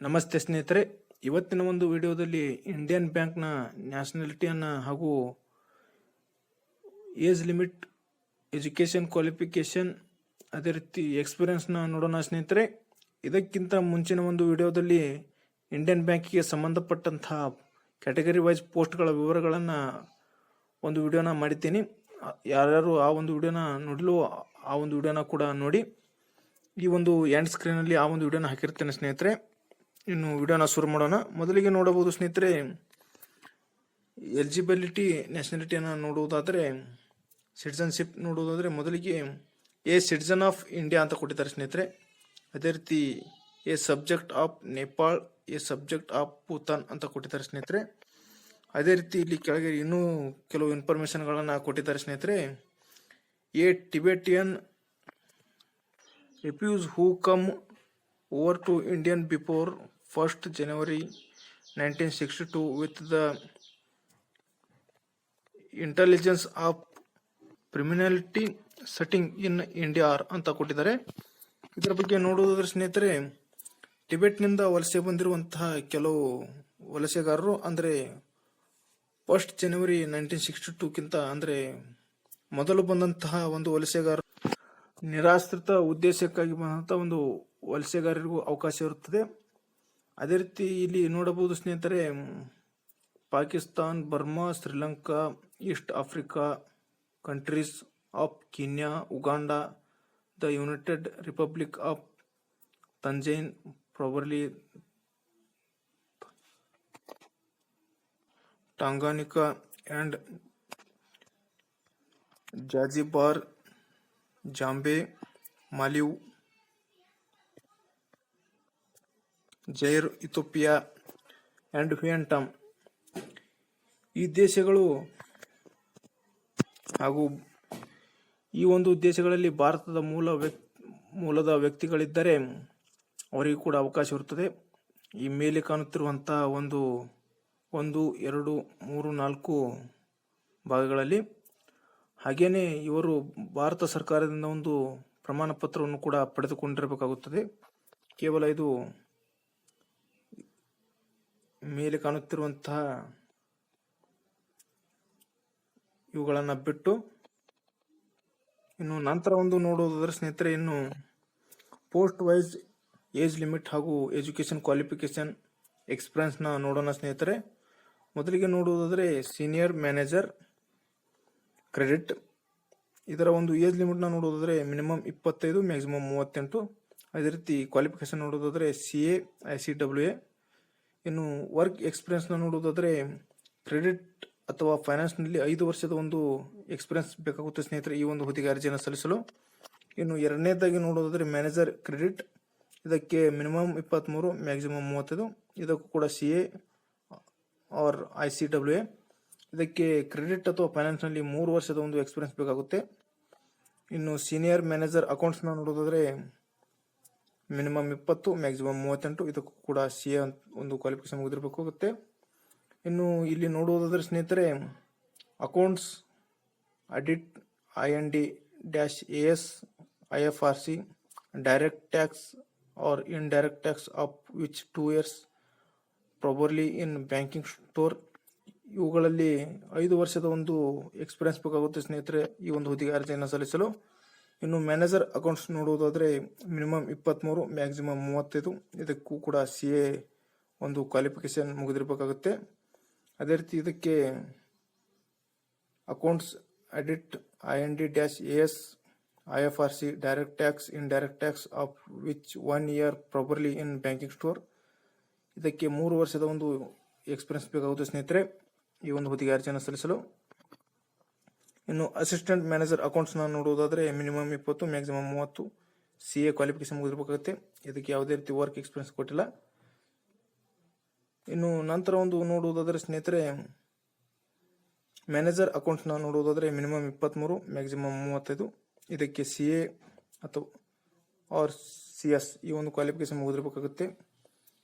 ನಮಸ್ತೆ ಸ್ನೇಹಿತರೆ, ಇವತ್ತಿನ ಒಂದು ವಿಡಿಯೋದಲ್ಲಿ ಇಂಡಿಯನ್ ಬ್ಯಾಂಕ್ನ ನ್ಯಾಷನಾಲಿಟಿಯನ್ನು ಹಾಗೂ ಏಜ್ ಲಿಮಿಟ್, ಎಜುಕೇಷನ್ ಕ್ವಾಲಿಫಿಕೇಷನ್, ಅದೇ ರೀತಿ ಎಕ್ಸ್ಪೀರಿಯನ್ಸ್ನ ನೋಡೋಣ ಸ್ನೇಹಿತರೆ. ಇದಕ್ಕಿಂತ ಮುಂಚಿನ ಒಂದು ವಿಡಿಯೋದಲ್ಲಿ ಇಂಡಿಯನ್ ಬ್ಯಾಂಕಿಗೆ ಸಂಬಂಧಪಟ್ಟಂತಹ ಕ್ಯಾಟಗರಿ ವೈಸ್ ಪೋಸ್ಟ್ಗಳ ವಿವರಗಳನ್ನು ಒಂದು ವಿಡಿಯೋನ ಮಾಡಿದ್ದೀನಿ. ಯಾರ್ಯಾರು ಆ ಒಂದು ವಿಡಿಯೋನ ನೋಡಲು ಆ ಒಂದು ವಿಡಿಯೋನ ಕೂಡ ನೋಡಿ. ಈ ಒಂದು ಎಂಡ್ ಸ್ಕ್ರೀನಲ್ಲಿ ಆ ಒಂದು ವಿಡಿಯೋನ ಹಾಕಿರ್ತೇನೆ ಸ್ನೇಹಿತರೆ. ಇನ್ನು ವಿಡಿಯೋನ ಶುರು ಮಾಡೋಣ. ಮೊದಲಿಗೆ ನೋಡಬಹುದು ಸ್ನೇಹಿತರೆ, ಎಲಿಜಿಬಿಲಿಟಿ ನ್ಯಾಷನಾಲಿಟಿಯನ್ನು ನೋಡುವುದಾದರೆ, ಸಿಟಿಸನ್ಶಿಪ್ ನೋಡುವುದಾದರೆ ಮೊದಲಿಗೆ ಎ ಸಿಟಿಸನ್ ಆಫ್ ಇಂಡಿಯಾ ಅಂತ ಕೊಟ್ಟಿದ್ದಾರೆ ಸ್ನೇಹಿತರೆ. ಅದೇ ರೀತಿ A subject of Nepal, A subject of Bhutan ಅಂತ ಕೊಟ್ಟಿದ್ದಾರೆ ಸ್ನೇಹಿತರೆ. ಅದೇ ರೀತಿ ಇಲ್ಲಿ ಕೆಳಗೆ ಇನ್ನೂ ಕೆಲವು ಇನ್ಫಾರ್ಮೇಷನ್ಗಳನ್ನು ಕೊಟ್ಟಿದ್ದಾರೆ ಸ್ನೇಹಿತರೆ. A Tibetan refuge who come over to Indian before 1st January 1962 with the intelligence of criminality setting in India ಅಂತ ಕೊಟ್ಟಿದ್ದಾರೆ. ಇದರ ಬಗ್ಗೆ ನೋಡುವುದಾದ್ರೆ ಸ್ನೇಹಿತರೆ, ಟಿಬೆಟ್ನಿಂದ ವಲಸೆ ಬಂದಿರುವಂತಹ ಕೆಲವು ವಲಸೆಗಾರರು ಅಂದರೆ 1st January 1962ಕ್ಕಿಂತ ಅಂದರೆ ಮೊದಲು ಬಂದಂತಹ ಒಂದು ವಲಸೆಗಾರರು ನಿರಾಶ್ರಿತ ಉದ್ದೇಶಕ್ಕಾಗಿ ಬಂದಂತಹ ಒಂದು ವಲಸೆಗಾರರಿಗೂ ಅವಕಾಶ ಇರುತ್ತದೆ. ಅದೇ ರೀತಿ ಇಲ್ಲಿ ನೋಡಬಹುದು ಸ್ನೇಹಿತರೆ, Pakistan, Burma, Sri Lanka, East Africa countries of Kenya, Uganda, the United Republic of Tanzania, properly Tanganyika and Zanzibar, Zambia, Malawi, Zaire, Ethiopia and Vietnam ಈ ದೇಶಗಳು ಹಾಗೂ ಈ ಒಂದು ದೇಶಗಳಲ್ಲಿ ಭಾರತದ ಮೂಲದ ವ್ಯಕ್ತಿಗಳಿದ್ದರೆ ಅವರಿಗೂ ಕೂಡ ಅವಕಾಶ ಇರುತ್ತದೆ. ಈ ಮೇಲೆ ಕಾಣುತ್ತಿರುವಂತಹ 1, 2, 3, 4 ಭಾಗಗಳಲ್ಲಿ. ಹಾಗೇನೆ ಇವರು ಭಾರತ ಸರ್ಕಾರದಿಂದ ಒಂದು ಪ್ರಮಾಣ ಪತ್ರವನ್ನು ಕೂಡ ಪಡೆದುಕೊಂಡಿರಬೇಕಾಗುತ್ತದೆ. ಕೇವಲ ಇದು ಮೇಲೆ ಕಾಣುತ್ತಿರುವಂತಹ ಇವುಗಳನ್ನು ಬಿಟ್ಟು ಇನ್ನು ನಂತರ ಒಂದು ನೋಡುವುದಾದ್ರೆ ಸ್ನೇಹಿತರೆ, ಇನ್ನು ಪೋಸ್ಟ್ ವೈಸ್ ಏಜ್ ಲಿಮಿಟ್ ಹಾಗೂ ಎಜುಕೇಷನ್ ಕ್ವಾಲಿಫಿಕೇಷನ್ ಎಕ್ಸ್ಪೀರಿಯನ್ಸ್ನ ನೋಡೋಣ ಸ್ನೇಹಿತರೆ. ಮೊದಲಿಗೆ ನೋಡುವುದಾದರೆ ಸೀನಿಯರ್ ಮ್ಯಾನೇಜರ್ ಕ್ರೆಡಿಟ್, ಇದರ ಒಂದು ಏಜ್ ಲಿಮಿಟ್ನ ನೋಡೋದಾದರೆ ಮಿನಿಮಮ್ 25, ಮ್ಯಾಕ್ಸಿಮಮ್ 38. ಅದೇ ರೀತಿ ಕ್ವಾಲಿಫಿಕೇಶನ್ ನೋಡೋದಾದರೆ CA, ICWA. ಇನ್ನು ವರ್ಕ್ ಎಕ್ಸ್ಪೀರಿಯನ್ಸ್ನ ನೋಡೋದಾದರೆ ಕ್ರೆಡಿಟ್ ಅಥವಾ ಫೈನಾನ್ಸ್ನಲ್ಲಿ 5 ವರ್ಷದ ಒಂದು ಎಕ್ಸ್ಪೀರಿಯನ್ಸ್ ಬೇಕಾಗುತ್ತೆ ಸ್ನೇಹಿತರೆ ಈ ಒಂದು ಹುದ್ದೆಗೆ ಅರ್ಜಿಯನ್ನು ಸಲ್ಲಿಸಲು. ಇನ್ನು ಎರಡನೇದಾಗಿ ನೋಡೋದಾದರೆ ಮ್ಯಾನೇಜರ್ ಕ್ರೆಡಿಟ್, ಇದಕ್ಕೆ ಮಿನಿಮಮ್ 23, ಮ್ಯಾಕ್ಸಿಮಮ್ 35. ಇದಕ್ಕೂ ಕೂಡ CA ಆರ್ ICWA. ಇದಕ್ಕೆ ಕ್ರೆಡಿಟ್ ಅಥವಾ ಫೈನಾನ್ಸ್ನಲ್ಲಿ 3 ವರ್ಷದ ಒಂದು ಎಕ್ಸ್ಪೀರಿಯನ್ಸ್ ಬೇಕಾಗುತ್ತೆ. ಇನ್ನು ಸೀನಿಯರ್ ಮ್ಯಾನೇಜರ್ ಅಕೌಂಟ್ಸ್ನ ನೋಡೋದಾದರೆ ಮಿನಿಮಮ್ 20, ಮ್ಯಾಕ್ಸಿಮಮ್ 38. ಇದಕ್ಕೂ ಕೂಡ CA ಒಂದು ಕ್ವಾಲಿಫಿಕೇಶನ್ ಮುಗಿದಿರಬೇಕಾಗುತ್ತೆ. ಇನ್ನು ಇಲ್ಲಿ ನೋಡುವುದಾದರೆ ಸ್ನೇಹಿತರೆ, accounts audit IND-AS IFRC, direct tax or indirect tax of which 2 years probably in banking store. ಇವುಗಳಲ್ಲಿ 5 ವರ್ಷದ ಒಂದು ಎಕ್ಸ್ಪೀರಿಯನ್ಸ್ ಬೇಕಾಗುತ್ತೆ ಸ್ನೇಹಿತರೆ ಈ ಒಂದು ಹುದ್ದೆಗೆ ಅರ್ಜಿಯನ್ನು ಸಲ್ಲಿಸಲು. ಇನ್ನು ಮ್ಯಾನೇಜರ್ ಅಕೌಂಟ್ಸ್ ನೋಡುವುದಾದರೆ ಮಿನಿಮಮ್ 23, ಮ್ಯಾಕ್ಸಿಮಮ್ 35. ಇದಕ್ಕೂ ಕೂಡ CA ಒಂದು ಕ್ವಾಲಿಫಿಕೇಶನ್ ಮುಗಿದಿರಬೇಕಾಗುತ್ತೆ. ಅದೇ ರೀತಿ ಇದಕ್ಕೆ accounts audit IND-AS IFRC, direct tax, indirect tax of which 1 year probably in banking store. ಇದಕ್ಕೆ 3 ವರ್ಷದ ಒಂದು ಎಕ್ಸ್ಪೀರಿಯನ್ಸ್ ಬೇಕಾಗುತ್ತೆ ಸ್ನೇಹಿತರೆ ಈ ಒಂದು ಹುದ್ದೆಗೆ ಅರ್ಜಿಯನ್ನು ಸಲ್ಲಿಸಲು. ಇನ್ನು ಅಸಿಸ್ಟೆಂಟ್ ಮ್ಯಾನೇಜರ್ ಅಕೌಂಟ್ಸ್ನ ನೋಡುವುದಾದರೆ ಮಿನಿಮಮ್ 20, ಮ್ಯಾಕ್ಸಿಮಮ್ 30. CA ಕ್ವಾಲಿಫಿಕೇಶನ್ ಮುಗಿದಿರಬೇಕಾಗುತ್ತೆ. ಇದಕ್ಕೆ ಯಾವುದೇ ರೀತಿ ವರ್ಕ್ ಎಕ್ಸ್ಪೀರಿಯನ್ಸ್ ಕೊಟ್ಟಿಲ್ಲ. ಇನ್ನು ನಂತರ ಒಂದು ನೋಡುವುದಾದರೆ ಸ್ನೇಹಿತರೆ, ಮ್ಯಾನೇಜರ್ ಅಕೌಂಟ್ಸ್ನ ನೋಡುವುದಾದರೆ ಮಿನಿಮಮ್ 23, ಮ್ಯಾಕ್ಸಿಮಮ್ 35. ಇದಕ್ಕೆ CA ಅಥವಾ ಆರ್ CS ಈ ಒಂದು ಕ್ವಾಲಿಫಿಕೇಶನ್ ಮುಗಿದಿರಬೇಕಾಗುತ್ತೆ.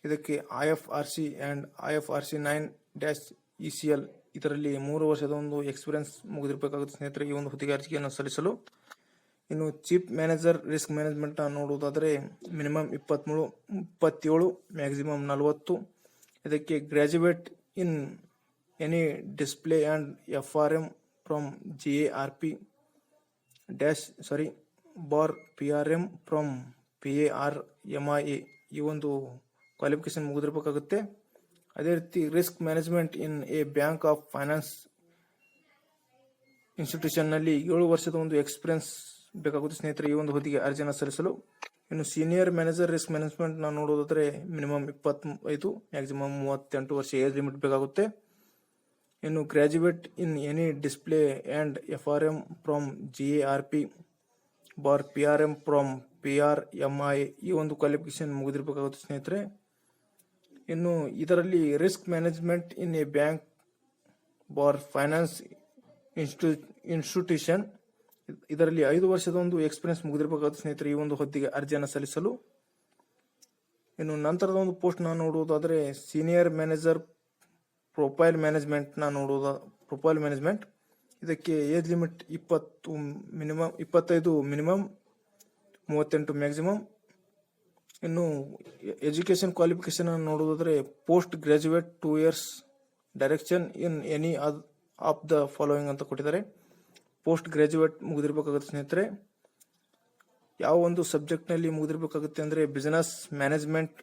ಇದಕ್ಕೆ IFRC ಆ್ಯಂಡ್ IFRC 9-ECL ಇದರಲ್ಲಿ 3 ವರ್ಷದ ಒಂದು ಎಕ್ಸ್ಪೀರಿಯನ್ಸ್ ಮುಗಿದಿರಬೇಕಾಗುತ್ತೆ ಸ್ನೇಹಿತರೆ ಈ ಒಂದು ಹುದ್ದೆಗೆ ಅರ್ಜಿಯನ್ನು ಸಲ್ಲಿಸಲು. ಇನ್ನು ಚೀಫ್ ಮ್ಯಾನೇಜರ್ ರಿಸ್ಕ್ ಮ್ಯಾನೇಜ್ಮೆಂಟ್ ನೋಡುವುದಾದರೆ ಮಿನಿಮಮ್ 27, ಮ್ಯಾಕ್ಸಿಮಮ್ 40. ಇದಕ್ಕೆ graduate in any discipline and FRM from GARP or PRM from PARMIA ಈ ಒಂದು ಕ್ವಾಲಿಫಿಕೇಶನ್ ಮುಗಿದಿರಬೇಕಾಗುತ್ತೆ. ಅದೇ ರೀತಿ risk management in a bank of finance ಇನ್ಸ್ಟಿಟ್ಯೂಷನ್ನಲ್ಲಿ 7 ವರ್ಷದ ಒಂದು ಎಕ್ಸ್ಪೀರಿಯನ್ಸ್ ಬೇಕಾಗುತ್ತೆ ಸ್ನೇಹಿತರೆ ಈ ಒಂದು ಹುದ್ದೆಗೆ ಅರ್ಜಿಯನ್ನು ಸಲ್ಲಿಸಲು. ಇನ್ನು ಸೀನಿಯರ್ ಮ್ಯಾನೇಜರ್ ರಿಸ್ಕ್ ಮ್ಯಾನೇಜ್ಮೆಂಟ್ ನಾವು ನೋಡೋದಾದ್ರೆ ಮಿನಿಮಮ್ 25, ಮ್ಯಾಕ್ಸಿಮಮ್ 38 ವರ್ಷ ಏಜ್ ಲಿಮಿಟ್ ಬೇಕಾಗುತ್ತೆ. ಇನ್ನು graduate in any discipline and FRM from GARP or PRM from PRMIA ಈ ಒಂದು ಕ್ವಾಲಿಫಿಕೇಶನ್ ಮುಗಿದಿರಬೇಕಾಗುತ್ತೆ ಸ್ನೇಹಿತರೆ. ಇನ್ನು ಇದರಲ್ಲಿ risk management in a bank bar finance institution ಇದರಲ್ಲಿ 5 ವರ್ಷದ ಒಂದು ಎಕ್ಸ್ಪೀರಿಯನ್ಸ್ ಮುಗಿದಿರಬೇಕಾಗುತ್ತೆ ಸ್ನೇಹಿತರೆ ಈ ಒಂದು ಹುದ್ದೆಗೆ ಅರ್ಜಿಯನ್ನು ಸಲ್ಲಿಸಲು. ಇನ್ನು ನಂತರದ ಒಂದು ಪೋಸ್ಟ್ ನಾವು ನೋಡುವುದಾದರೆ ಸೀನಿಯರ್ ಮ್ಯಾನೇಜರ್ ಪ್ರೊಫೈಲ್ ಮ್ಯಾನೇಜ್ಮೆಂಟ್ ಇದಕ್ಕೆ ಏಜ್ ಲಿಮಿಟ್ 25 ಮಿನಿಮಮ್, 38 ಮ್ಯಾಕ್ಸಿಮಮ್. ಇನ್ನು ಎಜುಕೇಶನ್ ಕ್ವಾಲಿಫಿಕೇಶನ್ ನೋಡುವುದಾದರೆ post graduate 2 years direction in any of the following ಅಂತ ಕೊಟ್ಟಿದ್ದಾರೆ. ಪೋಸ್ಟ್ ಗ್ರಾಜ್ಯುಯೇಟ್ ಮುಗಿದಿರಬೇಕಾಗುತ್ತೆ ಸ್ನೇಹಿತರೆ. ಯಾವ ಒಂದು ಸಬ್ಜೆಕ್ಟ್ನಲ್ಲಿ ಮುಗಿದಿರಬೇಕಾಗುತ್ತೆ ಅಂದರೆ business management,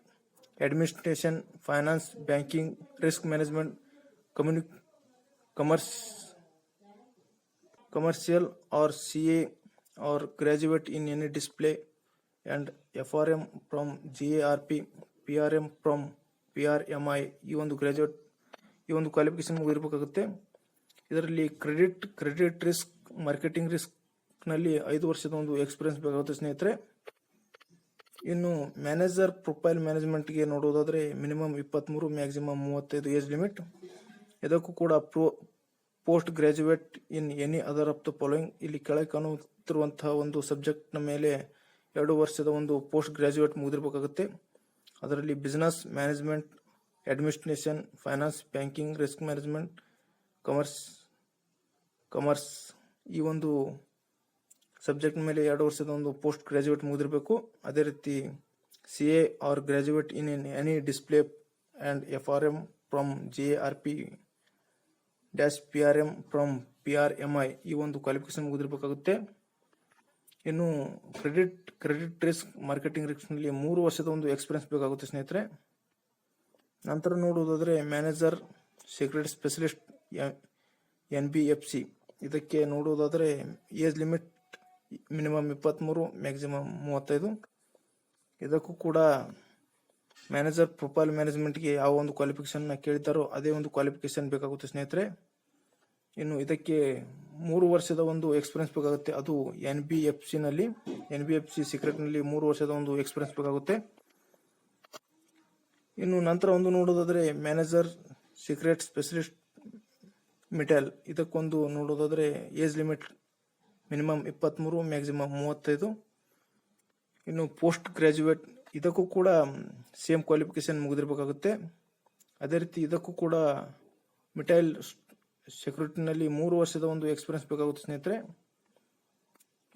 administration, finance, banking, risk management, commercial or CA or graduate in any display and FRM from GARP, PRM from PRMI ಈ ಒಂದು qualification ಮುಗಿದಿರಬೇಕಾಗುತ್ತೆ. ಇದರಲ್ಲಿ credit risk, marketing risk ನಲ್ಲಿ 5 ವರ್ಷದ ಒಂದು ಎಕ್ಸ್ಪೀರಿಯನ್ಸ್ ಬೇಕಾಗುತ್ತೆ ಸ್ನೇಹಿತರೆ. ಇನ್ನು ಮ್ಯಾನೇಜರ್ ಪ್ರೊಫೈಲ್ ಮ್ಯಾನೇಜ್ಮೆಂಟ್ಗೆ ನೋಡೋದಾದ್ರೆ ಮಿನಿಮಮ್ 23, ಮ್ಯಾಕ್ಸಿಮಮ್ 35 ಏಜ್ ಲಿಮಿಟ್. ಇದಕ್ಕೂ ಕೂಡ post graduate in any other of the following ಇಲ್ಲಿ ಕೆಳಗೆ ಕಾಣುತ್ತಿರುವಂತಹ ಒಂದು ಸಬ್ಜೆಕ್ಟ್ನ ಮೇಲೆ 2 ವರ್ಷದ ಒಂದು ಪೋಸ್ಟ್ ಗ್ರಾಜ್ಯುಯೇಟ್ ಮುಗಿದಿರಬೇಕಾಗುತ್ತೆ. ಅದರಲ್ಲಿ business management, administration, finance, banking, risk management, commerce ಈ ಒಂದು ಸಬ್ಜೆಕ್ಟ್ ಮೇಲೆ 2 ವರ್ಷದ ಒಂದು ಪೋಸ್ಟ್ ಗ್ರಾಜ್ಯುಯೇಟ್ ಮುಗಿದಿರಬೇಕು. ಅದೇ ರೀತಿ CA or graduate in any discipline and FRM from GARP PRM from PRMI ಈ ಒಂದು ಕ್ವಾಲಿಫಿಕೇಶನ್ ಮುಗಿದಿರಬೇಕಾಗುತ್ತೆ. ಇನ್ನು ಕ್ರೆಡಿಟ್ ರಿಸ್ಕ್, ಮಾರ್ಕೆಟಿಂಗ್ ರಿಸ್ಕ್ ನಲ್ಲಿ 3 ವರ್ಷದ ಒಂದು ಎಕ್ಸ್ಪೀರಿಯನ್ಸ್ ಬೇಕಾಗುತ್ತೆ ಸ್ನೇಹಿತರೆ. ನಂತರ ನೋಡುವುದಾದರೆ ಮ್ಯಾನೇಜರ್ ಸೆಕ್ರೆಟರಿ ಸ್ಪೆಷಲಿಸ್ಟ್ NBFC ಇದಕ್ಕೆ ನೋಡುವುದಾದರೆ ಏಜ್ ಲಿಮಿಟ್ ಮಿನಿಮಮ್ 23, ಮ್ಯಾಕ್ಸಿಮಮ್ 35. ಇದಕ್ಕೂ ಕೂಡ ಮ್ಯಾನೇಜರ್ ಪ್ರೊಫೈಲ್ ಮ್ಯಾನೇಜ್ಮೆಂಟ್ಗೆ ಯಾವ ಒಂದು ಕ್ವಾಲಿಫಿಕೇಶನ್ ಕೇಳಿದ್ದಾರೋ ಅದೇ ಒಂದು ಕ್ವಾಲಿಫಿಕೇಶನ್ ಬೇಕಾಗುತ್ತೆ ಸ್ನೇಹಿತರೆ. ಇನ್ನು ಇದಕ್ಕೆ 3 ವರ್ಷದ ಒಂದು ಎಕ್ಸ್ಪೀರಿಯನ್ಸ್ ಬೇಕಾಗುತ್ತೆ. ಅದು NBFC ಸೀಕ್ರೆಟ್ನಲ್ಲಿ 3 ವರ್ಷದ ಒಂದು ಎಕ್ಸ್ಪೀರಿಯನ್ಸ್ ಬೇಕಾಗುತ್ತೆ. ಇನ್ನು ನಂತರ ಒಂದು ನೋಡೋದಾದ್ರೆ ಮ್ಯಾನೇಜರ್ ಸೀಕ್ರೆಟ್ ಸ್ಪೆಷಲಿಸ್ಟ್ ಮಿಟೆಲ್ ಇದಕ್ಕೊಂದು ನೋಡೋದಾದ್ರೆ ಏಜ್ ಲಿಮಿಟ್ ಮಿನಿಮಮ್ 23, ಮ್ಯಾಕ್ಸಿಮಮ್ 35. ಇನ್ನು ಪೋಸ್ಟ್ ಗ್ರಾಜ್ಯುಯೇಟ್ ಇದಕ್ಕೂ ಕೂಡ ಸೇಮ್ ಕ್ವಾಲಿಫಿಕೇಶನ್ ಮುಗಿದಿರಬೇಕಾಗುತ್ತೆ. ಅದೇ ರೀತಿ ಇದಕ್ಕೂ ಕೂಡ ಮಿಟೈಲ್ ಸೆಕ್ಯೂರಿಟಿನಲ್ಲಿ 3 ವರ್ಷದ ಒಂದು ಎಕ್ಸ್ಪೀರಿಯನ್ಸ್ ಬೇಕಾಗುತ್ತೆ ಸ್ನೇಹಿತರೆ.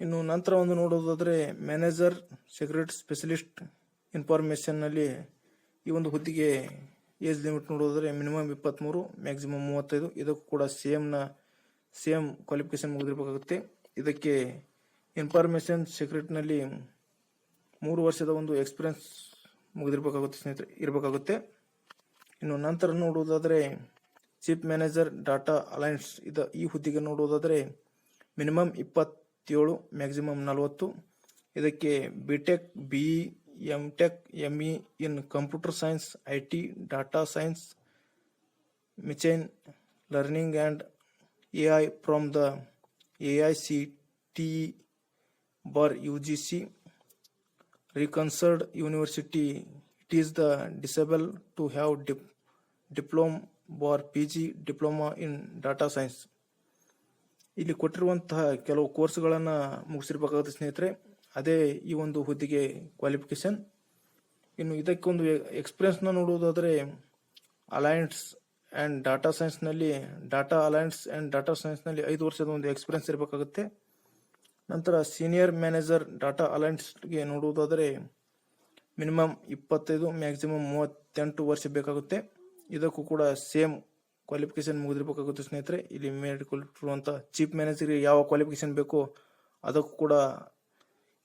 ಇನ್ನು ನಂತರ ಒಂದು ನೋಡೋದಾದರೆ ಮ್ಯಾನೇಜರ್ ಸೆಕ್ಯೂರಿಟಿ ಸ್ಪೆಷಲಿಸ್ಟ್ ಇನ್ಫಾರ್ಮೇಷನ್ನಲ್ಲಿ ಈ ಒಂದು ಹುದ್ದೆಗೆ ಏಜ್ ಲಿಮಿಟ್ ನೋಡೋದಾದರೆ ಮಿನಿಮಮ್ 23, ಮ್ಯಾಕ್ಸಿಮಮ್ 35. ಇದಕ್ಕೂ ಕೂಡ ಸೇಮ್ ಕ್ವಾಲಿಫಿಕೇಶನ್ ಮುಗಿದಿರಬೇಕಾಗುತ್ತೆ. ಇದಕ್ಕೆ ಇನ್ಫಾರ್ಮೇಷನ್ ಸೆಕ್ಯೂರಿಟಿನಲ್ಲಿ 3 ವರ್ಷದ ಒಂದು ಎಕ್ಸ್ಪೀರಿಯನ್ಸ್ ಮುಗಿದಿರಬೇಕಾಗುತ್ತೆ ಸ್ನೇಹಿತರೆ ಇರಬೇಕಾಗುತ್ತೆ. ಇನ್ನು ನಂತರ ನೋಡುವುದಾದರೆ ಚೀಫ್ ಮ್ಯಾನೇಜರ್ ಡಾಟಾ ಅಲೈನ್ಸ್ ಈ ಹುದ್ದೆಗೆ ನೋಡುವುದಾದರೆ ಮಿನಿಮಮ್ 27, ಮ್ಯಾಕ್ಸಿಮಮ್ 40. ಇದಕ್ಕೆ BTech, BE, MTech, ME in computer science, IT, data science, machine learning and AI from the AICTE or UGC reconciled university. It is the disable to have diploma or PG diploma in data science. ಇಲ್ಲಿ ಕೊಟ್ಟಿರುವಂತಹ ಕೆಲವು ಕೋರ್ಸ್ಗಳನ್ನು ಮುಗಿಸಿರ್ಬೇಕಾಗುತ್ತೆ ಸ್ನೇಹಿತರೆ. ಅದೇ ಈ ಒಂದು ಹುದ್ದೆಗೆ qualification. ಇನ್ನು ಇದಕ್ಕೊಂದು ಎಕ್ಸ್ಪೀರಿಯನ್ಸ್ನ ನೋಡುವುದಾದರೆ ಅಲೈನ್ಸ್ ಆ್ಯಂಡ್ ಡಾಟಾ ಸೈನ್ಸ್ನಲ್ಲಿ 5 ವರ್ಷದ ಒಂದು ಎಕ್ಸ್ಪೀರಿಯನ್ಸ್ ಇರಬೇಕಾಗುತ್ತೆ. ನಂತರ ಸೀನಿಯರ್ ಮ್ಯಾನೇಜರ್ ಡಾಟಾ ಅಲೈನ್ಸ್ಗೆ ನೋಡುವುದಾದರೆ ಮಿನಿಮಮ್ 25 ಮ್ಯಾಕ್ಸಿಮಮ್ 38 ವರ್ಷ ಬೇಕಾಗುತ್ತೆ. ಇದಕ್ಕೂ ಕೂಡ ಸೇಮ್ ಕ್ವಾಲಿಫಿಕೇಶನ್ ಮುಗಿದಿರಬೇಕಾಗುತ್ತೆ ಸ್ನೇಹಿತರೆ. ಇಲ್ಲಿ ಮೇಲಿರುವಂಥ ಚೀಫ್ ಮ್ಯಾನೇಜರ್ಗೆ ಯಾವ ಕ್ವಾಲಿಫಿಕೇಶನ್ ಬೇಕೋ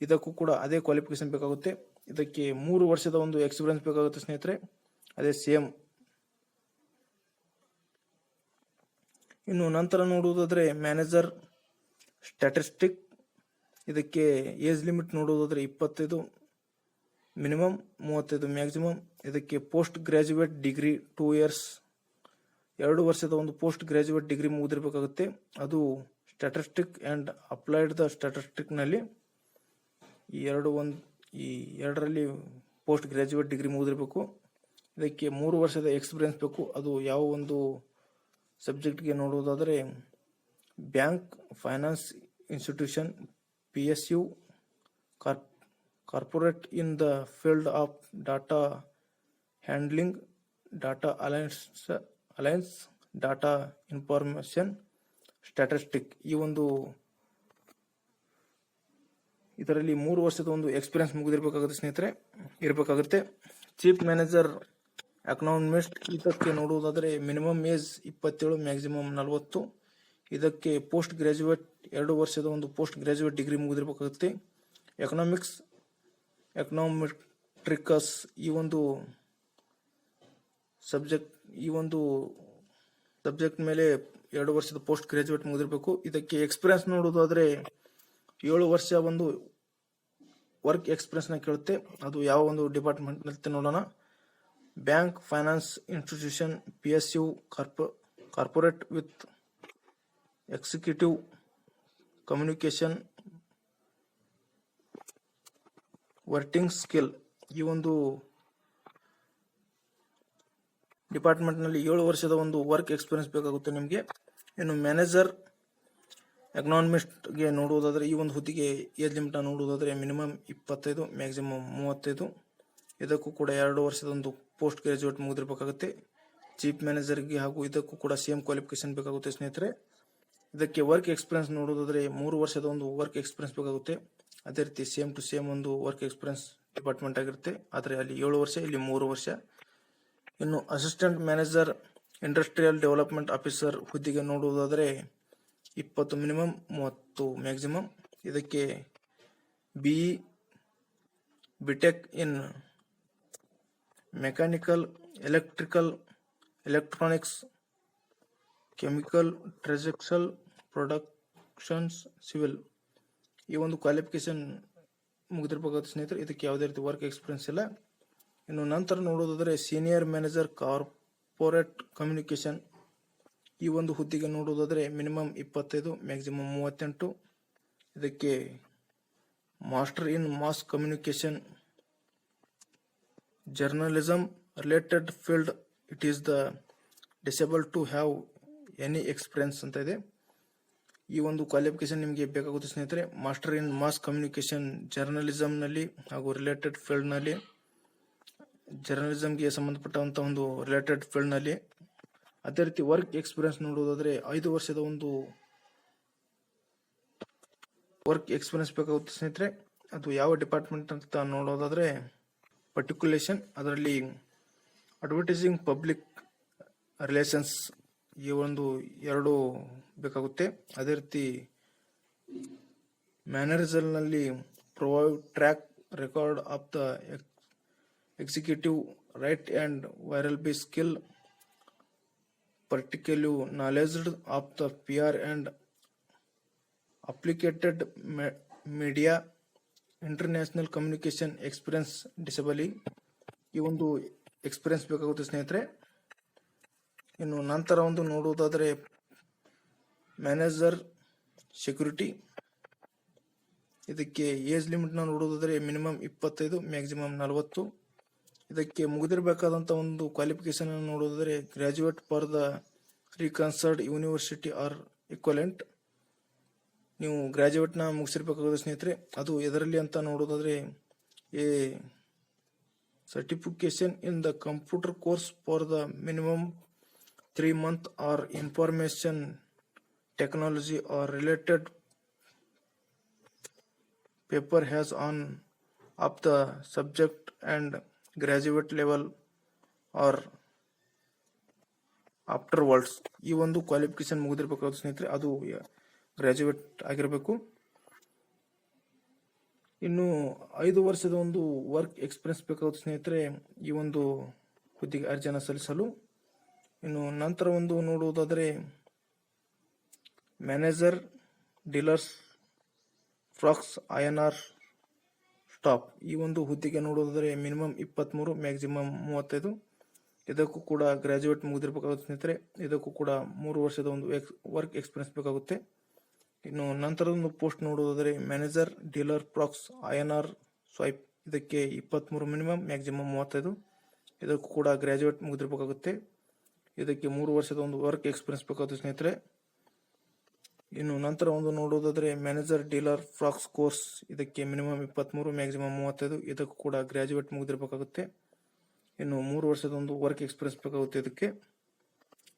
ಇದಕ್ಕೂ ಕೂಡ ಅದೇ ಕ್ವಾಲಿಫಿಕೇಶನ್ ಬೇಕಾಗುತ್ತೆ. ಇದಕ್ಕೆ 3 ವರ್ಷದ ಒಂದು ಎಕ್ಸ್ಪೀರಿಯನ್ಸ್ ಬೇಕಾಗುತ್ತೆ ಸ್ನೇಹಿತರೆ, ಅದೇ ಸೇಮ್. ಇನ್ನು ನಂತರ ನೋಡುವುದಾದರೆ ಮ್ಯಾನೇಜರ್ ಸ್ಟ್ಯಾಟಿಸ್ಟಿಕ್, ಇದಕ್ಕೆ ಏಜ್ ಲಿಮಿಟ್ ನೋಡುವುದಾದರೆ 25 ಮಿನಿಮಮ್, 35 ಮ್ಯಾಕ್ಸಿಮಮ್. ಇದಕ್ಕೆ ಪೋಸ್ಟ್ ಗ್ರಾಜ್ಯುಯೇಟ್ ಡಿಗ್ರಿ 2 ಇಯರ್ಸ್, 2 ವರ್ಷದ ಒಂದು ಪೋಸ್ಟ್ ಗ್ರಾಜ್ಯುಯೇಟ್ ಡಿಗ್ರಿ ಮುಗಿದಿರಬೇಕಾಗುತ್ತೆ. ಅದು ಸ್ಟ್ಯಾಟಿಸ್ಟಿಕ್ ಆ್ಯಂಡ್ ಅಪ್ಲೈಡ್ ದ ಸ್ಟ್ಯಾಟಿಸ್ಟಿಕ್ನಲ್ಲಿ ಈ ಎರಡರಲ್ಲಿ ಪೋಸ್ಟ್ ಗ್ರಾಜ್ಯುಯೇಟ್ ಡಿಗ್ರಿ ಮುಗಿದಿರಬೇಕು. ಇದಕ್ಕೆ 3 ವರ್ಷದ ಎಕ್ಸ್ಪೀರಿಯನ್ಸ್ ಬೇಕು. ಅದು ಯಾವ ಒಂದು ಸಬ್ಜೆಕ್ಟ್ಗೆ ನೋಡುವುದಾದರೆ bank, finance institution, PSU, corporate in the field of data handling, data alliance, data information statistic. ಇದರಲ್ಲಿ 3 ವರ್ಷದ ಒಂದು ಎಕ್ಸ್ಪೀರಿಯನ್ಸ್ ಮುಗಿದಿರಬೇಕಾಗುತ್ತೆ ಸ್ನೇಹಿತರೆ, ಇರಬೇಕಾಗುತ್ತೆ. ಚೀಫ್ ಮ್ಯಾನೇಜರ್ ಎಕನಾಮಿಸ್ಟ್, ಇದಕ್ಕೆ ನೋಡುವುದಾದರೆ ಮಿನಿಮಮ್ ಏಜ್ 27 ಮ್ಯಾಕ್ಸಿಮಮ್ 40. ಇದಕ್ಕೆ ಪೋಸ್ಟ್ ಗ್ರಾಜ್ಯುಯೇಟ್ 2 ವರ್ಷದ ಒಂದು ಪೋಸ್ಟ್ ಗ್ರಾಜ್ಯುಯೇಟ್ ಡಿಗ್ರಿ ಮುಗಿದಿರಬೇಕಾಗುತ್ತೆ. ಎಕನಾಮೆಟ್ರಿಕಸ್ ಈ ಒಂದು ಸಬ್ಜೆಕ್ಟ್ ಮೇಲೆ 2 ವರ್ಷದ ಪೋಸ್ಟ್ ಗ್ರಾಜ್ಯುಯೇಟ್ ಮುಗಿದಿರಬೇಕು. ಇದಕ್ಕೆ ಎಕ್ಸ್ಪೀರಿಯನ್ಸ್ ನೋಡುವುದಾದರೆ 7 ವರ್ಷ ಒಂದು ವರ್ಕ್ ಎಕ್ಸ್ಪೀರಿಯನ್ಸ್ನ ಕೇಳುತ್ತೆ. ಅದು ಯಾವ ಒಂದು ಡಿಪಾರ್ಟ್ಮೆಂಟ್ ಅಂತ ನೋಡೋಣ. Bank, finance institution, PSU, corporate with executive communication, working skill. ಈ ಒಂದು ಡಿಪಾರ್ಟ್ಮೆಂಟ್ನಲ್ಲಿ 7 ವರ್ಷದ ಒಂದು ವರ್ಕ್ ಎಕ್ಸ್ಪೀರಿಯನ್ಸ್ ಬೇಕಾಗುತ್ತೆ ನಿಮಗೆ. ಇನ್ನು ಮ್ಯಾನೇಜರ್ ಎಕನಾಮಿಸ್ಟ್ಗೆ ನೋಡುವುದಾದರೆ ಈ ಒಂದು ಹುದ್ದೆಗೆ ಏಜ್ ಲಿಮಿಟ್ ನೋಡುವುದಾದರೆ ಮಿನಿಮಮ್ 25 ಮ್ಯಾಕ್ಸಿಮಮ್ 35. ಇದಕ್ಕೂ ಕೂಡ 2 ವರ್ಷದ ಒಂದು ಪೋಸ್ಟ್ ಗ್ರಾಜ್ಯುಯೇಟ್ ಮುಗಿದಿರಬೇಕಾಗುತ್ತೆ. ಚೀಫ್ ಮ್ಯಾನೇಜರ್ಗೆ ಹಾಗೂ ಇದಕ್ಕೂ ಕೂಡ ಸೇಮ್ ಕ್ವಾಲಿಫಿಕೇಶನ್ ಬೇಕಾಗುತ್ತೆ ಸ್ನೇಹಿತರೆ. ಇದಕ್ಕೆ ವರ್ಕ್ ಎಕ್ಸ್ಪೀರಿಯನ್ಸ್ ನೋಡುವುದಾದರೆ 3 ವರ್ಷದ ಒಂದು ವರ್ಕ್ ಎಕ್ಸ್ಪೀರಿಯನ್ಸ್ ಬೇಕಾಗುತ್ತೆ. ಅದೇ ರೀತಿ ಸೇಮ್ ಟು ಸೇಮ್ ಒಂದು ವರ್ಕ್ ಎಕ್ಸ್ಪೀರಿಯನ್ಸ್ ಡಿಪಾರ್ಟ್ಮೆಂಟ್ ಆಗಿರುತ್ತೆ. ಆದರೆ ಅಲ್ಲಿ 7 ವರ್ಷ, ಇಲ್ಲಿ 3 ವರ್ಷ. ಇನ್ನು assistant manager industrial development officer ಹುದ್ದೆಗೆ ನೋಡುವುದಾದರೆ 20 ಮಿನಿಮಮ್ 30 ಮ್ಯಾಕ್ಸಿಮಮ್. ಇದಕ್ಕೆ BE, BTech in mechanical, electrical, electronics, chemical, transaction, productions, civil. ಈ ಒಂದು ಕ್ವಾಲಿಫಿಕೇಶನ್ ಮುಗಿದಿರಬೇಕಾಗುತ್ತೆ ಸ್ನೇಹಿತರೆ. ಇದಕ್ಕೆ ಯಾವುದೇ ರೀತಿ ವರ್ಕ್ ಎಕ್ಸ್ಪೀರಿಯನ್ಸ್ ಇಲ್ಲ. ಇನ್ನು ನಂತರ ನೋಡೋದಾದರೆ ಸೀನಿಯರ್ ಮ್ಯಾನೇಜರ್ ಕಾರ್ಪೊರೇಟ್ ಕಮ್ಯುನಿಕೇಶನ್, ಈ ಒಂದು ಹುದ್ದೆಗೆ ನೋಡುವುದಾದರೆ ಮಿನಿಮಮ್ 25 ಮ್ಯಾಕ್ಸಿಮಮ್ 38. ಇದಕ್ಕೆ master in mass communication, journalism related field, it is desirable to have any experience ಅಂತ ಇದೆ. ಈ ಒಂದು ಕ್ವಾಲಿಫಿಕೇಶನ್ ನಿಮಗೆ ಬೇಕಾಗುತ್ತೆ ಸ್ನೇಹಿತರೆ. ಮಾಸ್ಟರ್ ಇನ್ ಮಾಸ್ ಕಮ್ಯುನಿಕೇಶನ್ ಜರ್ನಲಿಸಮ್ನಲ್ಲಿ ಹಾಗೂ ರಿಲೇಟೆಡ್ ಫೀಲ್ಡ್ನಲ್ಲಿ, ಜರ್ನಲಿಸಮ್ಗೆ ಸಂಬಂಧಪಟ್ಟಂಥ ಒಂದು ರಿಲೇಟೆಡ್ ಫೀಲ್ಡ್ನಲ್ಲಿ. ಅದೇ ರೀತಿ ವರ್ಕ್ ಎಕ್ಸ್ಪೀರಿಯನ್ಸ್ ನೋಡುವುದಾದರೆ 5 ವರ್ಷದ ಒಂದು ವರ್ಕ್ ಎಕ್ಸ್ಪೀರಿಯನ್ಸ್ ಬೇಕಾಗುತ್ತೆ ಸ್ನೇಹಿತರೆ. ಅದು ಯಾವ ಡಿಪಾರ್ಟ್ಮೆಂಟ್ ಅಂತ ನೋಡೋದಾದರೆ ಪರ್ಟಿಕ್ಯುಲೇಷನ್, ಅದರಲ್ಲಿ ಅಡ್ವರ್ಟೈಸಿಂಗ್, ಪಬ್ಲಿಕ್ ರಿಲೇಷನ್ಸ್, ಈ ಒಂದು 2 ಬೇಕಾಗುತ್ತೆ. ಅದೇ ರೀತಿ ಮ್ಯಾನೇಜರ್ನಲ್ಲಿ proven track record of the executive written and verbal skill, particular knowledge of the PR and applied media, international communication experience, disability. ಈ ಒಂದು ಎಕ್ಸ್ಪೀರಿಯನ್ಸ್ ಬೇಕಾಗುತ್ತೆ ಸ್ನೇಹಿತರೆ. ಇನ್ನು ನಂತರ ಒಂದು ನೋಡುವುದಾದರೆ ಮ್ಯಾನೇಜರ್ ಸೆಕ್ಯೂರಿಟಿ, ಇದಕ್ಕೆ ಏಜ್ ಲಿಮಿಟ್ನ ನೋಡುವುದಾದರೆ ಮಿನಿಮಮ್ 25 ಮ್ಯಾಕ್ಸಿಮಮ್ 40. ಇದಕ್ಕೆ ಮುಗಿದಿರಬೇಕಾದಂಥ ಒಂದು ಕ್ವಾಲಿಫಿಕೇಶನ್ ನೋಡೋದಾದರೆ graduate for the recognised university or equivalent. ನೀವು ಗ್ರಾಜ್ಯುಯೇಟ್ನ ಮುಗಿಸಿರ್ಬೇಕಾಗುತ್ತೆ ಸ್ನೇಹಿತರೆ. ಅದು ಎದರಲ್ಲಿ ಅಂತ ನೋಡೋದಾದರೆ a certification in the computer course for the minimum 3 months or information technology or related paper has on of the subject and graduate level or afterwards. ಈ ಒಂದು ಕ್ವಾಲಿಫಿಕೇಶನ್ ಮುಗಿದಿರ್ಬೇಕಾಗುತ್ತೆ ಸ್ನೇಹಿತರೆ, ಅದು ಗ್ರಾಜುಯೇಟ್ ಆಗಿರಬೇಕು. ಇನ್ನು 5 ವರ್ಷದ ಒಂದು ವರ್ಕ್ ಎಕ್ಸ್ಪೀರಿಯನ್ಸ್ ಬೇಕಾಗುತ್ತೆ ಸ್ನೇಹಿತರೆ ಈ ಒಂದು ಹುದ್ದೆಗೆ ಅರ್ಜಿಯನ್ನು ಸಲ್ಲಿಸಲು. ಇನ್ನು ನಂತರ ಒಂದು ನೋಡುವುದಾದರೆ manager dealers forex INR swap, ಈ ಒಂದು ಹುದ್ದೆಗೆ ನೋಡುವುದಾದರೆ ಮಿನಿಮಮ್ 23 ಮ್ಯಾಕ್ಸಿಮಮ್ 35. ಇದಕ್ಕೂ ಕೂಡ ಗ್ರಾಜುಯೇಟ್ ಮುಗಿದಿರಬೇಕಾಗುತ್ತೆ ಸ್ನೇಹಿತರೆ. ಇದಕ್ಕೂ ಕೂಡ 3 ವರ್ಷದ ಒಂದು ವರ್ಕ್ ಎಕ್ಸ್ಪೀರಿಯನ್ಸ್ ಬೇಕಾಗುತ್ತೆ. ಇನ್ನು ನಂತರದ ಒಂದು ಪೋಸ್ಟ್ ನೋಡುವುದಾದರೆ manager dealer forex INR swap, ಇದಕ್ಕೆ 23 ಮಿನಿಮಮ್ ಮ್ಯಾಕ್ಸಿಮಮ್ 35. ಇದಕ್ಕೂ ಕೂಡ ಗ್ರಾಜುಯೇಟ್ ಮುಗಿದಿರಬೇಕಾಗುತ್ತೆ. ಇದಕ್ಕೆ 3 ವರ್ಷದ ಒಂದು ವರ್ಕ್ ಎಕ್ಸ್ಪೀರಿಯನ್ಸ್ ಬೇಕಾಗುತ್ತೆ ಸ್ನೇಹಿತರೆ. ಇನ್ನು ನಂತರ ಒಂದು ನೋಡುವುದಾದರೆ ಮ್ಯಾನೇಜರ್ ಡೀಲರ್ ಫ್ರಾಕ್ಸ್ ಕೋರ್ಸ್, ಇದಕ್ಕೆ ಮಿನಿಮಮ್ 23 ಮ್ಯಾಕ್ಸಿಮಮ್ 35. ಇದಕ್ಕೂ ಕೂಡ ಗ್ರಾಜುಯೇಟ್ ಮುಗಿದಿರಬೇಕಾಗುತ್ತೆ. ಇನ್ನು 3 ವರ್ಷದ ಒಂದು ವರ್ಕ್ ಎಕ್ಸ್ಪೀರಿಯನ್ಸ್ ಬೇಕಾಗುತ್ತೆ ಇದಕ್ಕೆ.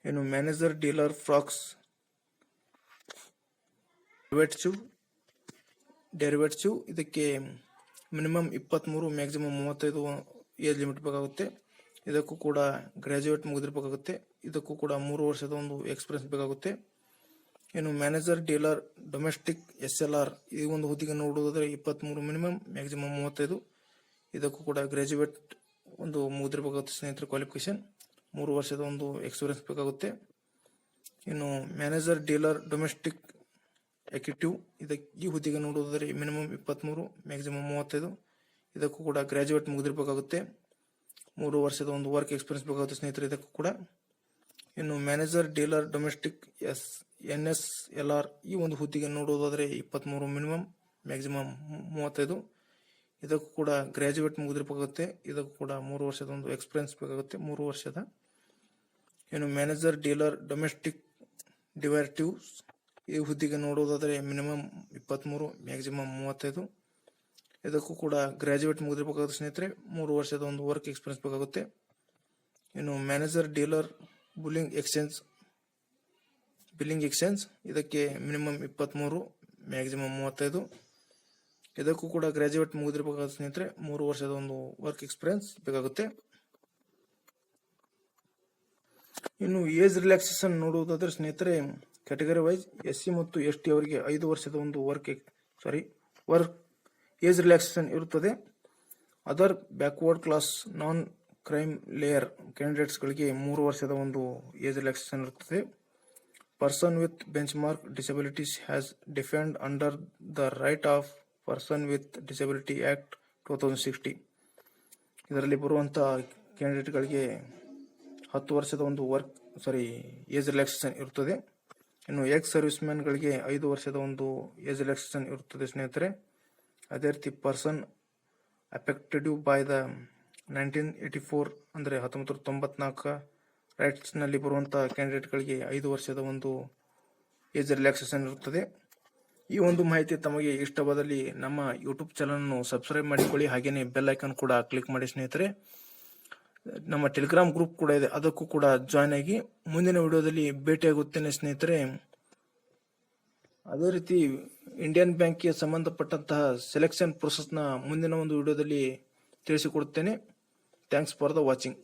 ಇನ್ನು ಮ್ಯಾನೇಜರ್ ಡೀಲರ್ ಫ್ರಾಕ್ಸ್ ಡೆರಿವೇಟಿವ್, ಇದಕ್ಕೆ ಮಿನಿಮಮ್ 23 ಮ್ಯಾಕ್ಸಿಮಮ್ 35 ಏಜ್ ಲಿಮಿಟ್ ಬೇಕಾಗುತ್ತೆ. ಇದಕ್ಕೂ ಕೂಡ ಗ್ರಾಜುಯೇಟ್ ಮುಗಿದಿರಬೇಕಾಗುತ್ತೆ. ಇದಕ್ಕೂ ಕೂಡ 3 ವರ್ಷದ ಒಂದು ಎಕ್ಸ್ಪೀರಿಯನ್ಸ್ ಬೇಕಾಗುತ್ತೆ. ಇನ್ನು ಮ್ಯಾನೇಜರ್ ಡೀಲರ್ ಡೊಮೆಸ್ಟಿಕ್ SLR, ಈ ಒಂದು ಹುದ್ದೆಗೆ ನೋಡುವುದಾದರೆ 23 ಮಿನಿಮಮ್ ಮ್ಯಾಕ್ಸಿಮಮ್ 35. ಇದಕ್ಕೂ ಕೂಡ ಗ್ರಾಜುಯೇಟ್ ಒಂದು ಮುಗಿದಿರಬೇಕಾಗುತ್ತೆ ಸ್ನೇಹಿತರೆ ಕ್ವಾಲಿಫಿಕೇಶನ್. 3 ವರ್ಷದ ಒಂದು ಎಕ್ಸ್ಪೀರಿಯನ್ಸ್ ಬೇಕಾಗುತ್ತೆ. ಇನ್ನು ಮ್ಯಾನೇಜರ್ ಡೀಲರ್ ಡೊಮೆಸ್ಟಿಕ್ ಎಕ್ಸಿಕ್ಯೂಟಿವ್, ಈ ಹುದ್ದೆಗೆ ನೋಡುವುದಾದರೆ ಮಿನಿಮಮ್ 23 ಮ್ಯಾಕ್ಸಿಮಮ್ 35. ಇದಕ್ಕೂ ಕೂಡ ಗ್ರಾಜುಯೇಟ್ ಮುಗಿದಿರಬೇಕಾಗುತ್ತೆ. 3 ವರ್ಷದ ಒಂದು ವರ್ಕ್ ಎಕ್ಸ್ಪೀರಿಯನ್ಸ್ ಬೇಕಾಗುತ್ತೆ ಸ್ನೇಹಿತರೆ ಇದಕ್ಕೂ ಕೂಡ. ಇನ್ನು ಮ್ಯಾನೇಜರ್ ಡೀಲರ್ ಡೊಮೆಸ್ಟಿಕ್ NSLR, ಈ ಒಂದು ಹುದ್ದೆಗೆ ನೋಡುವುದಾದರೆ 23 ಮಿನಿಮಮ್ ಮ್ಯಾಕ್ಸಿಮಮ್ 35. ಇದಕ್ಕೂ ಕೂಡ ಗ್ರಾಜುಯೇಟ್ ಮುಗಿದಿರಬೇಕಾಗುತ್ತೆ. ಇದಕ್ಕೂ ಕೂಡ 3 ವರ್ಷದ ಒಂದು ಎಕ್ಸ್ಪೀರಿಯನ್ಸ್ ಬೇಕಾಗುತ್ತೆ, 3 ವರ್ಷದ. ಇನ್ನು ಮ್ಯಾನೇಜರ್ ಡೀಲರ್ ಡೊಮೆಸ್ಟಿಕ್ ಡಿರೈವೇಟಿವ್ಸ್, ಈ ಹುದ್ದೆಗೆ ನೋಡುವುದಾದರೆ ಮಿನಿಮಮ್ 23 ಮ್ಯಾಕ್ಸಿಮಮ್ 35. ಇದಕ್ಕೂ ಕೂಡ ಗ್ರಾಜುಯೇಟ್ ಮುಗಿದಿರಬೇಕಾಗುತ್ತೆ ಸ್ನೇಹಿತರೆ. 3 ವರ್ಷದ ಒಂದು ವರ್ಕ್ ಎಕ್ಸ್ಪೀರಿಯನ್ಸ್ ಬೇಕಾಗುತ್ತೆ. ಇನ್ನು ಮ್ಯಾನೇಜರ್ ಡೀಲರ್ ಬಿಲ್ಲಿಂಗ್ ಎಕ್ಸ್ಚೇಂಜ್, ಇದಕ್ಕೆ ಮಿನಿಮಮ್ 23 ಮ್ಯಾಕ್ಸಿಮಮ್ 35. ಇದಕ್ಕೂ ಕೂಡ ಗ್ರಾಜುಯೇಟ್ ಮುಗಿದಿರಬೇಕಾಗುತ್ತೆ ಸ್ನೇಹಿತರೆ. 3 ವರ್ಷದ ಒಂದು ವರ್ಕ್ ಎಕ್ಸ್ಪೀರಿಯನ್ಸ್ ಬೇಕಾಗುತ್ತೆ. ಇನ್ನು ಏಜ್ ರಿಲ್ಯಾಕ್ಸೇಷನ್ ನೋಡುವುದಾದರೆ ಸ್ನೇಹಿತರೆ ಕ್ಯಾಟಗರಿ ವೈಸ್ SC ಮತ್ತು ST ಅವರಿಗೆ 5 ವರ್ಷದ ಒಂದು ವರ್ಕ್ ಏಜ್ ರಿಲ್ಯಾಕ್ಸೇಷನ್ ಇರುತ್ತದೆ. ಅದರ್ ಬ್ಯಾಕ್ವರ್ಡ್ ಕ್ಲಾಸ್ ನಾನ್ ಕ್ರೈಮ್ ಲೇಯರ್ ಕ್ಯಾಂಡಿಡೇಟ್ಸ್ಗಳಿಗೆ 3 ವರ್ಷದ ಒಂದು ಏಜ್ ರಿಲ್ಯಾಕ್ಸೇಷನ್ ಇರುತ್ತದೆ. Person with benchmark disabilities has defined under the right of person with disability act 2060, ಇದರಲ್ಲಿ ಬರುವಂತಹ ಕ್ಯಾಂಡಿಡೇಟ್ಗಳಿಗೆ 10 ವರ್ಷದ ಒಂದು ಏಜ್ ರಿಲ್ಯಾಕ್ಸೇಷನ್ ಇರುತ್ತದೆ. ಇನ್ನು ಎಕ್ಸ್ ಸರ್ವಿಸ್ ಮ್ಯಾನ್ಗಳಿಗೆ 5 ವರ್ಷದ ಒಂದು ಏಜ್ ರಿಲ್ಯಾಕ್ಸೇಷನ್ ಇರುತ್ತದೆ ಸ್ನೇಹಿತರೆ. ಅದೇ ರೀತಿ ಪರ್ಸನ್ ಅಫೆಕ್ಟೆಡ್ ಬೈ ದ 1984 ಅಂದರೆ 1994 ರೈಟ್ಸ್ನಲ್ಲಿ ಬರುವಂತಹ ಕ್ಯಾಂಡಿಡೇಟ್ಗಳಿಗೆ 5 ವರ್ಷದ ಒಂದು ಏಜ್ ರಿಲ್ಯಾಕ್ಸೇಷನ್ ಇರುತ್ತದೆ. ಈ ಒಂದು ಮಾಹಿತಿ ತಮಗೆ ಇಷ್ಟವಾದಲ್ಲಿ ನಮ್ಮ ಯೂಟ್ಯೂಬ್ ಚಾನಲ್ನ ಸಬ್ಸ್ಕ್ರೈಬ್ ಮಾಡಿಕೊಳ್ಳಿ. ಹಾಗೆಯೇ ಬೆಲ್ ಐಕಾನ್ ಕೂಡ ಕ್ಲಿಕ್ ಮಾಡಿ ಸ್ನೇಹಿತರೆ. ನಮ್ಮ ಟೆಲಿಗ್ರಾಮ್ ಗ್ರೂಪ್ ಕೂಡ ಇದೆ, ಅದಕ್ಕೂ ಕೂಡ ಜಾಯ್ನ್ ಆಗಿ. ಮುಂದಿನ ವಿಡಿಯೋದಲ್ಲಿ ಭೇಟಿಯಾಗುತ್ತೇನೆ ಸ್ನೇಹಿತರೆ. ಅದೇ ರೀತಿ ಇಂಡಿಯನ್ ಬ್ಯಾಂಕ್ಗೆ ಸಂಬಂಧಪಟ್ಟಂತಹ ಸೆಲೆಕ್ಷನ್ ಪ್ರೊಸೆಸ್ನ ಮುಂದಿನ ಒಂದು ವಿಡಿಯೋದಲ್ಲಿ ತಿಳಿಸಿಕೊಡುತ್ತೇನೆ. Thanks for the watching.